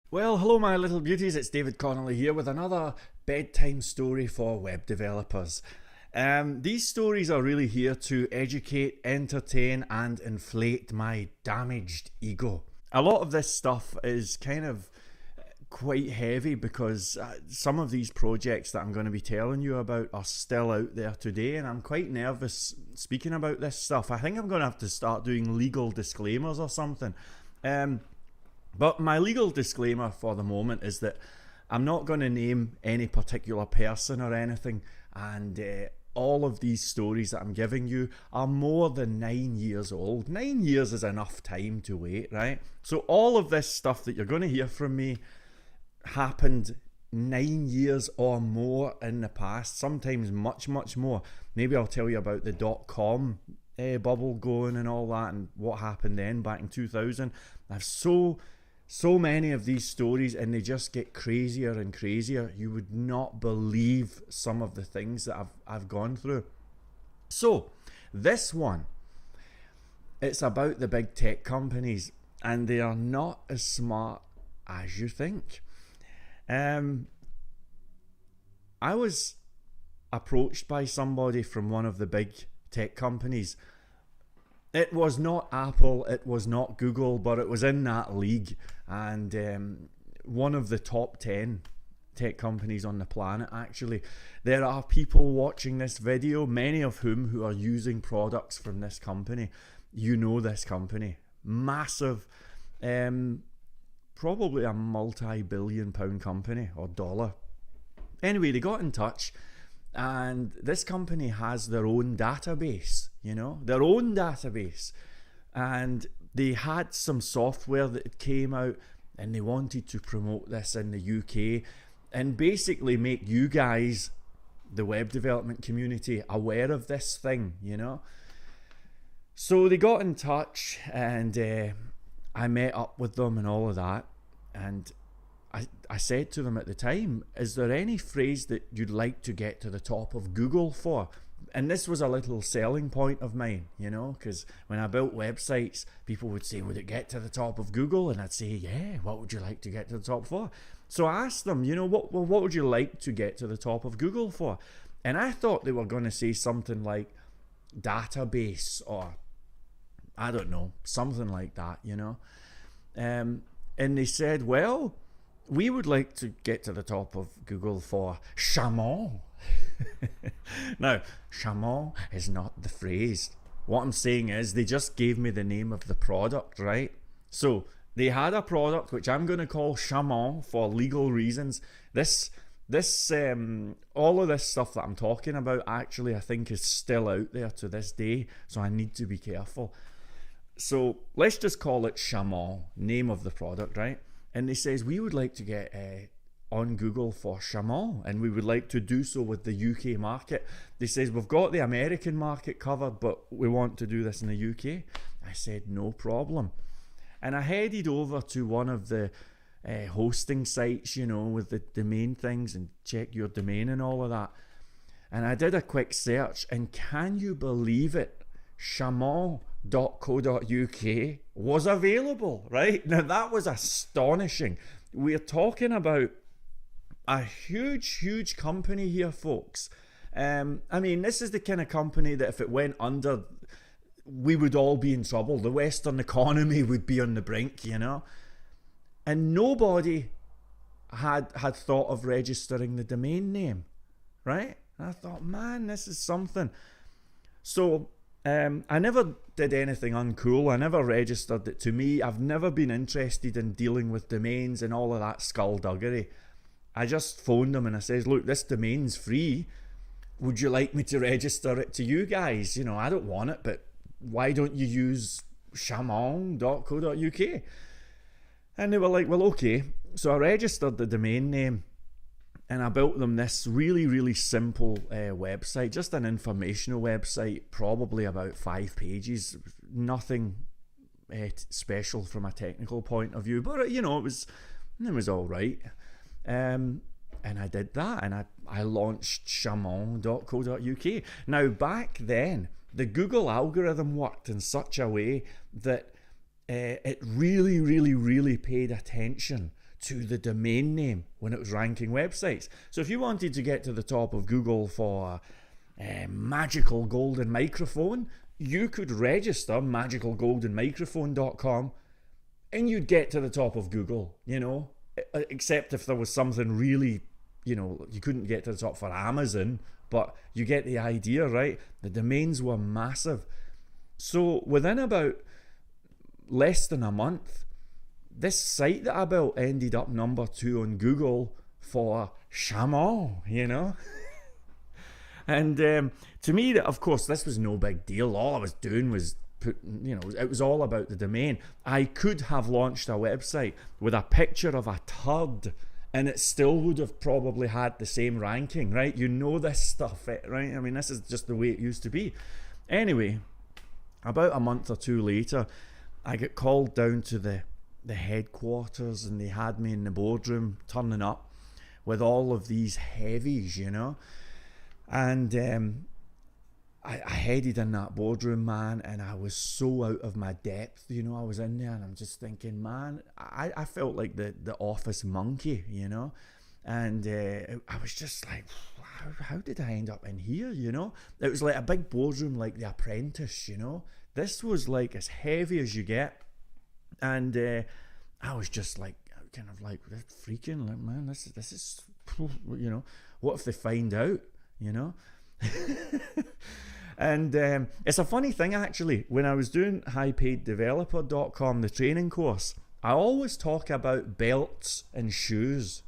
Well, hello, my little beauties. It's David Connolly here with another bedtime story for web developers. These stories are really here to educate, entertain, and inflate my damaged ego. A lot of this stuff is kind of quite heavy because some of these projects that I'm going to be telling you about are still out there today, and I'm quite nervous speaking about this stuff. I think I'm going to have to start doing legal disclaimers or something. But my legal disclaimer for the moment is that I'm not going to name any particular person or anything, and all of these stories that I'm giving you are more than 9 years old. 9 years is enough time to wait, right? So all of this stuff that you're going to hear from me happened 9 years or more in the past, sometimes much, much more. Maybe I'll tell you about the dot-com bubble going and all that, and what happened then back in 2000. I've so many of these stories, and they just get crazier and crazier. You would not believe some of the things that I've gone through. So this one, it's about the big tech companies, and they are not as smart as you think. I was approached by somebody from one of the big tech companies. It was not Apple, it was not Google, but it was in that league, and one of the top 10 tech companies on the planet, actually. There are people watching this video, many of whom who are using products from this company. You know this company. Massive, probably a multi-billion pound company, or dollar. Anyway, they got in touch, and this company has their own database, their own database. And they had some software that came out, and they wanted to promote this in the UK and basically make you guys, the web development community, aware of this thing, So they got in touch, and I met up with them and all of that. And I said to them at the time, is there any phrase that you'd like to get to the top of Google for? And this was a little selling point of mine, because when I built websites, people would say, would it get to the top of Google? And I'd say, yeah, what would you like to get to the top for? So I asked them, what would you like to get to the top of Google for? And I thought they were going to say something like database, or I don't know, something like that, And they said, well, we would like to get to the top of Google for Shamu. Now, Shamu is not the phrase. What I'm saying is they just gave me the name of the product, right? So they had a product which I'm going to call Shamu for legal reasons. All of this stuff that I'm talking about, actually, I think is still out there to this day. So I need to be careful. So let's just call it Shamu, name of the product, right? And they says, we would like to get on Google for Shamu, and we would like to do so with the UK market. They says, we've got the American market covered, but we want to do this in the UK. I said, no problem. And I headed over to one of the hosting sites, with the domain things, and check your domain and all of that. And I did a quick search, and can you believe it? Shamu.co.uk was available, right? Now that was astonishing. We're talking about a huge company here, folks. This is the kind of company that if it went under, we would all be in trouble. The Western economy would be on the brink, And nobody had thought of registering the domain name, right? And I thought, man, this is something. So I never did anything uncool. I never registered it. To me, I've never been interested in dealing with domains and all of that skullduggery. I just phoned them and I says, look, this domain's free. Would you like me to register it to you guys? I don't want it, but why don't you use shamu.co.uk? And they were like, well, okay. So I registered the domain name, and I built them this really simple website, just an informational website, probably about 5 pages, nothing special from a technical point of view, but it was all right. And I did that, and I launched shamu.co.uk. Now, back then, the Google algorithm worked in such a way that it really paid attention to the domain name when it was ranking websites. So if you wanted to get to the top of Google for a magical golden microphone, you could register magicalgoldenmicrophone.com and you'd get to the top of Google, except if there was something really, you couldn't get to the top for Amazon, but you get the idea, right? The domains were massive. So within about less than a month, this site that I built ended up number 2 on Google for Shamu, And to me, of course, this was no big deal. All I was doing was it was all about the domain. I could have launched a website with a picture of a turd and it still would have probably had the same ranking, right? This stuff, right? I mean, this is just the way it used to be. Anyway, about a month or two later, I got called down to the headquarters and they had me in the boardroom turning up with all of these heavies, And I headed in that boardroom, man, and I was so out of my depth, I was in there and I'm just thinking, man, I felt like the office monkey, and I was just like, how did I end up in here, It was like a big boardroom like The Apprentice, This was like as heavy as you get, and I was just like, kind of like freaking, like, man, this is, what if they find out, And it's a funny thing, actually. When I was doing highpaiddeveloper.com, the training course, I always talk about belts and shoes.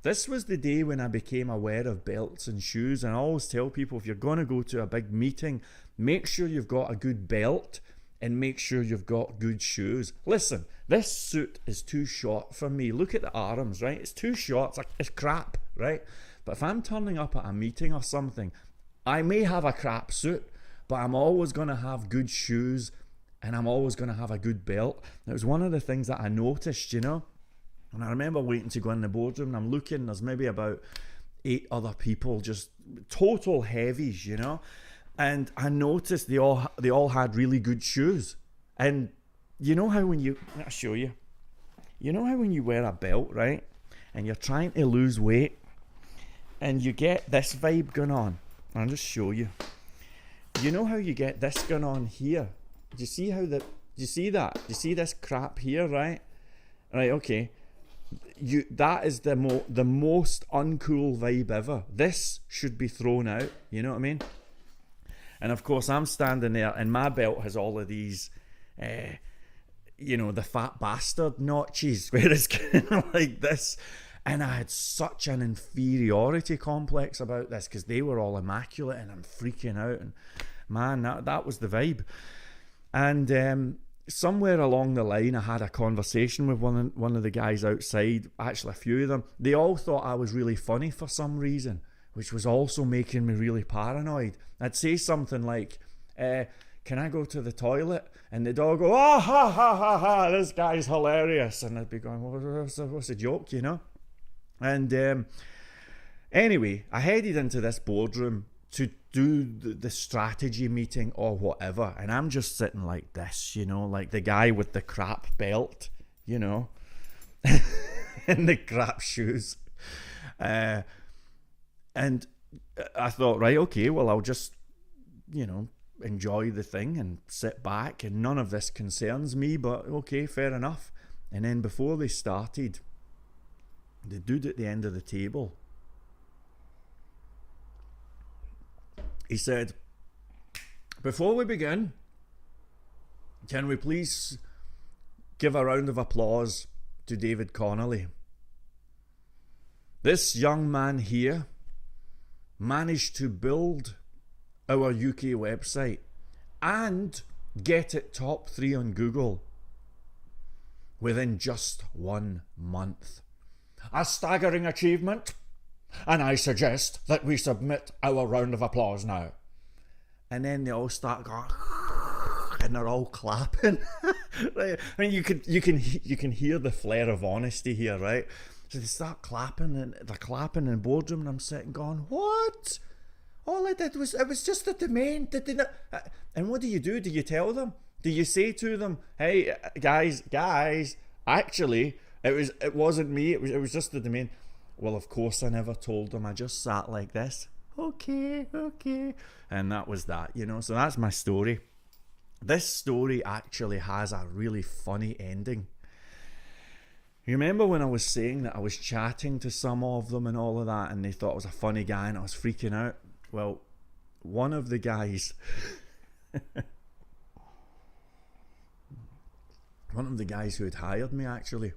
This was the day when I became aware of belts and shoes. And I always tell people, if you're going to go to a big meeting, make sure you've got a good belt and make sure you've got good shoes. Listen, this suit is too short for me. Look at the arms, right? It's too short. It's crap, right? But if I'm turning up at a meeting or something, I may have a crap suit, but I'm always going to have good shoes and I'm always going to have a good belt. It was one of the things that I noticed, And I remember waiting to go in the boardroom and I'm looking, there's maybe about 8 other people, just total heavies, And I noticed they all had really good shoes. And how I'll show you. How when you wear a belt, right? And you're trying to lose weight and you get this vibe going on. I'll just show you. How you get this going on here? Do you see that? Do you see this crap here, right? Right, okay. That is the most uncool vibe ever. This should be thrown out, you know what I mean? And of course I'm standing there and my belt has all of these the fat bastard notches where it's kind of like this. And I had such an inferiority complex about this because they were all immaculate and I'm freaking out. And man, that was the vibe. And somewhere along the line, I had a conversation with one of the guys outside, actually a few of them. They all thought I was really funny for some reason, which was also making me really paranoid. I'd say something like, can I go to the toilet? And they'd all go, oh, ha, ha, ha, ha, this guy's hilarious. And I'd be going, what's the joke, And anyway, I headed into this boardroom to do the strategy meeting or whatever. And I'm just sitting like this, like the guy with the crap belt, and the crap shoes. And I thought, right, okay, well, I'll just, enjoy the thing and sit back and none of this concerns me, but okay, fair enough. And then before they started, the dude at the end of the table, he said, before we begin, can we please give a round of applause to David Connolly? This young man here managed to build our UK website and get it top 3 on Google within just 1 month. A staggering achievement, and I suggest that we submit our round of applause now. And then they all start going, and they're all clapping. Right? I mean, you can hear the flair of honesty here, right? So they start clapping, and they're clapping in the boardroom, and I'm sitting going, what? All I did was, it was just the domain. Did they not? And what do? Do you tell them? Do you say to them, hey, guys, actually, It wasn't me. It was just the domain. Well, of course I never told them. I just sat like this. Okay, okay. And that was that, you know. So that's my story. This story actually has a really funny ending. You remember when I was saying that I was chatting to some of them and all of that, and they thought I was a funny guy and I was freaking out? Well, one of the guys one of the guys who had hired me actually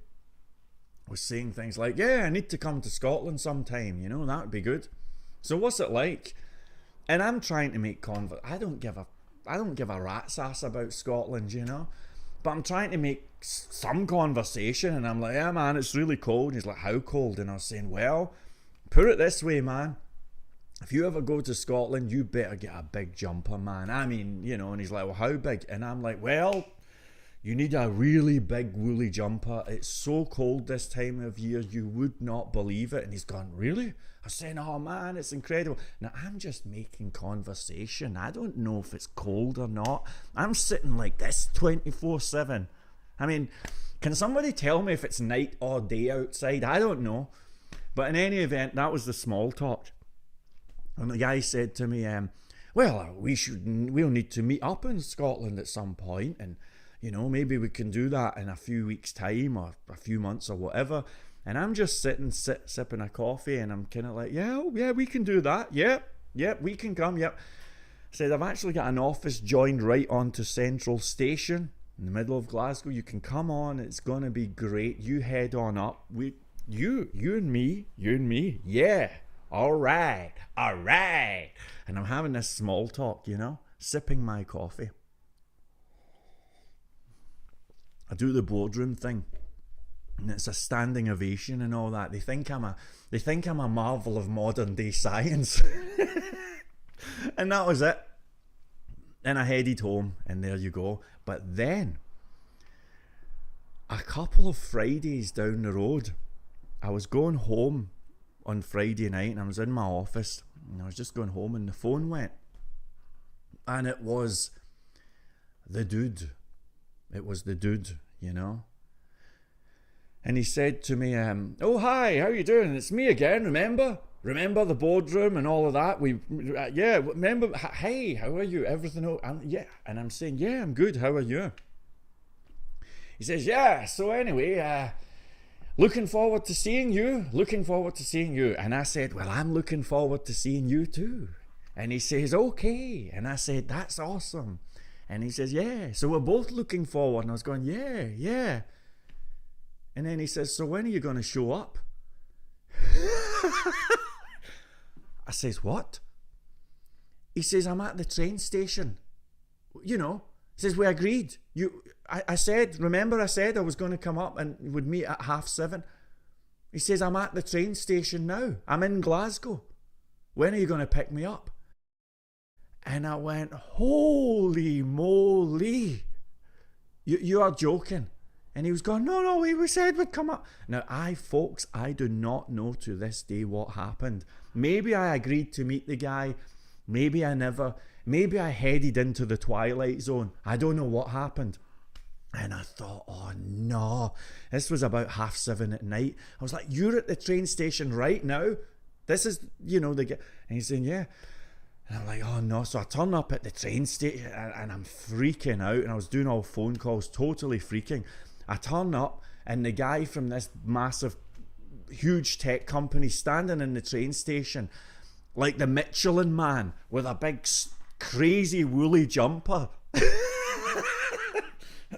was saying things like, yeah, I need to come to Scotland sometime, you know, that would be good. So what's it like? And I'm trying to make I don't give a rat's ass about Scotland, you know, but I'm trying to make some conversation, and I'm like, yeah man, it's really cold. And he's like, how cold? And I was saying, well, put it this way, man, if you ever go to Scotland, you better get a big jumper, man. I mean, you know. And he's like, well, how big? And I'm like, well, you need a really big woolly jumper. It's so cold this time of year, you would not believe it. And he's gone, really? I was saying, oh man, it's incredible. Now, I'm just making conversation. I don't know if it's cold or not. I'm sitting like this 24/7. I mean, can somebody tell me if it's night or day outside? I don't know. But in any event, that was the small talk. And the guy said to me, well, we'll need to meet up in Scotland at some point, and you know, maybe we can do that in a few weeks' time or a few months or whatever. And I'm just sipping a coffee, and I'm kind of like, yeah, we can do that. Yep, we can come. Yep. I said, I've actually got an office joined right onto Central Station in the middle of Glasgow. You can come on. It's gonna be great. You head on up. You and me. Yeah. All right. And I'm having this small talk, you know, sipping my coffee. I do the boardroom thing, and it's a standing ovation and all that. They think I'm a marvel of modern day science. And that was it. And I headed home, and there you go. But then, a couple of Fridays down the road, I was going home on Friday night, and I was in my office, and I was just going home, and the phone went. And it was the dude. It was the dude, you know. And he said to me, oh, hi, how you doing? It's me again, remember? Remember the boardroom and all of that? Yeah, remember, hey, how are you? Everything, yeah. And I'm saying, yeah, I'm good, how are you? He says, yeah, so anyway, looking forward to seeing you. And I said, well, I'm looking forward to seeing you too. And he says, okay. And I said, that's awesome. And he says, yeah, so we're both looking forward. And I was going, yeah. And then he says, so when are you going to show up? I says, what? He says, I'm at the train station. You know, he says, we agreed. I said, remember I said I was going to come up and would meet at 7:30? He says, I'm at the train station now. I'm in Glasgow. When are you going to pick me up? And I went, holy moly. You are joking. And he was going, no, we said we'd come up. Now, folks, I do not know to this day what happened. Maybe I agreed to meet the guy. Maybe I never. Maybe I headed into the twilight zone. I don't know what happened. And I thought, oh no. This was about 7:30 at night. I was like, you're at the train station right now? This is, you know, the guy. And he's saying, yeah. And I'm like, oh no. So I turn up at the train station, and I'm freaking out. And I was doing all phone calls, totally freaking. I turn up, and the guy from this massive, huge tech company standing in the train station, like the Michelin man with a big, crazy woolly jumper.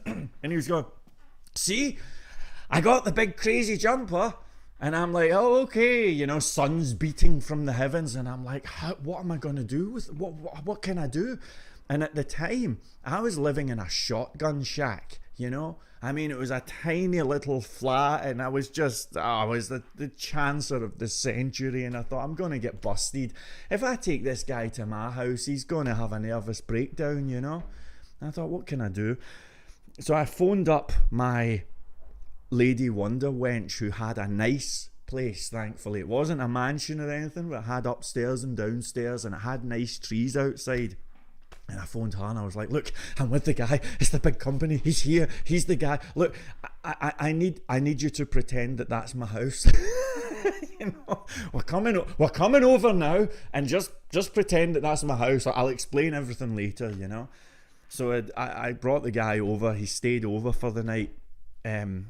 And he was going, see, I got the big crazy jumper. And I'm like, oh, okay, you know, sun's beating from the heavens. And I'm like, what am I going to do with what can I do? And at the time, I was living in a shotgun shack, you know. I mean, it was a tiny little flat, and I was the chancellor of the century. And I thought, I'm going to get busted. If I take this guy to my house, he's going to have a nervous breakdown, you know. And I thought, what can I do? So I phoned up my Lady Wonder wench, who had a nice place, thankfully. It wasn't a mansion or anything, but it had upstairs and downstairs, and it had nice trees outside. And I phoned her and I was like, look, I'm with the guy. It's the big company. He's here. He's the guy. Look, I need you to pretend that that's my house. You know, we're coming over now, and just pretend that that's my house. I'll explain everything later, you know. So I brought the guy over. He stayed over for the night, and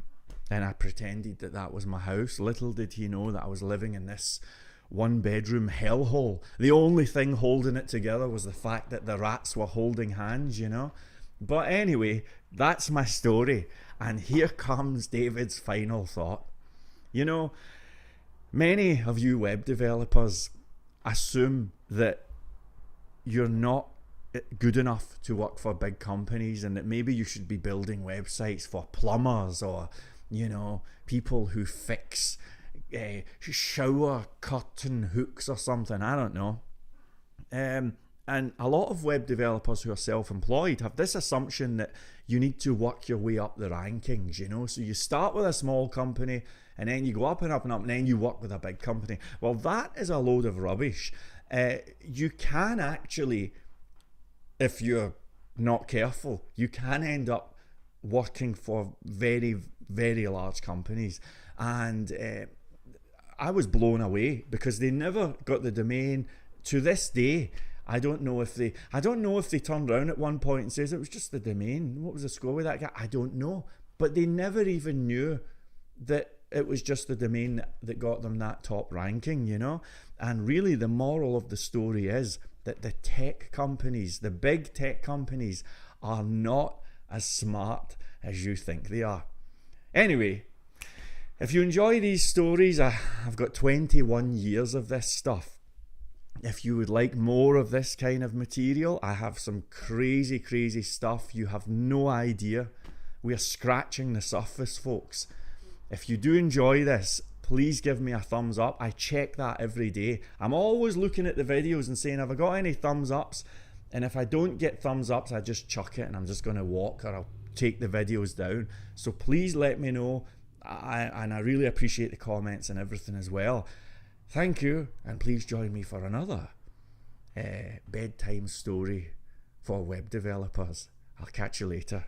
I pretended that that was my house. Little did he know that I was living in this one bedroom hellhole. The only thing holding it together was the fact that the rats were holding hands, you know. But anyway, that's my story. And here comes David's final thought. You know, many of you web developers assume that you're not good enough to work for big companies, and that maybe you should be building websites for plumbers, or, you know, people who fix shower curtain hooks or something. I don't know. And a lot of web developers who are self-employed have this assumption that you need to work your way up the rankings, you know. So you start with a small company, and then you go up and up and up, and then you work with a big company. Well, that is a load of rubbish. You can actually, if you're not careful, you can end up working for very, very large companies. And I was blown away because they never got the domain. To this day, I don't know if they turned around at one point and says it was just the domain. What was the score with that guy? I don't know. But they never even knew that it was just the domain that got them that top ranking, you know. And really the moral of the story is that the tech companies, the big tech companies, are not as smart as you think they are. Anyway, if you enjoy these stories, I've got 21 years of this stuff. If you would like more of this kind of material, I have some crazy, crazy stuff. You have no idea. We are scratching the surface, folks. If you do enjoy this, please give me a thumbs up. I check that every day. I'm always looking at the videos and saying, have I got any thumbs ups? And if I don't get thumbs ups, I just chuck it and I'm just going to walk, or I'll take the videos down. So please let me know. And I really appreciate the comments and everything as well. Thank you, and please join me for another bedtime story for web developers. I'll catch you later.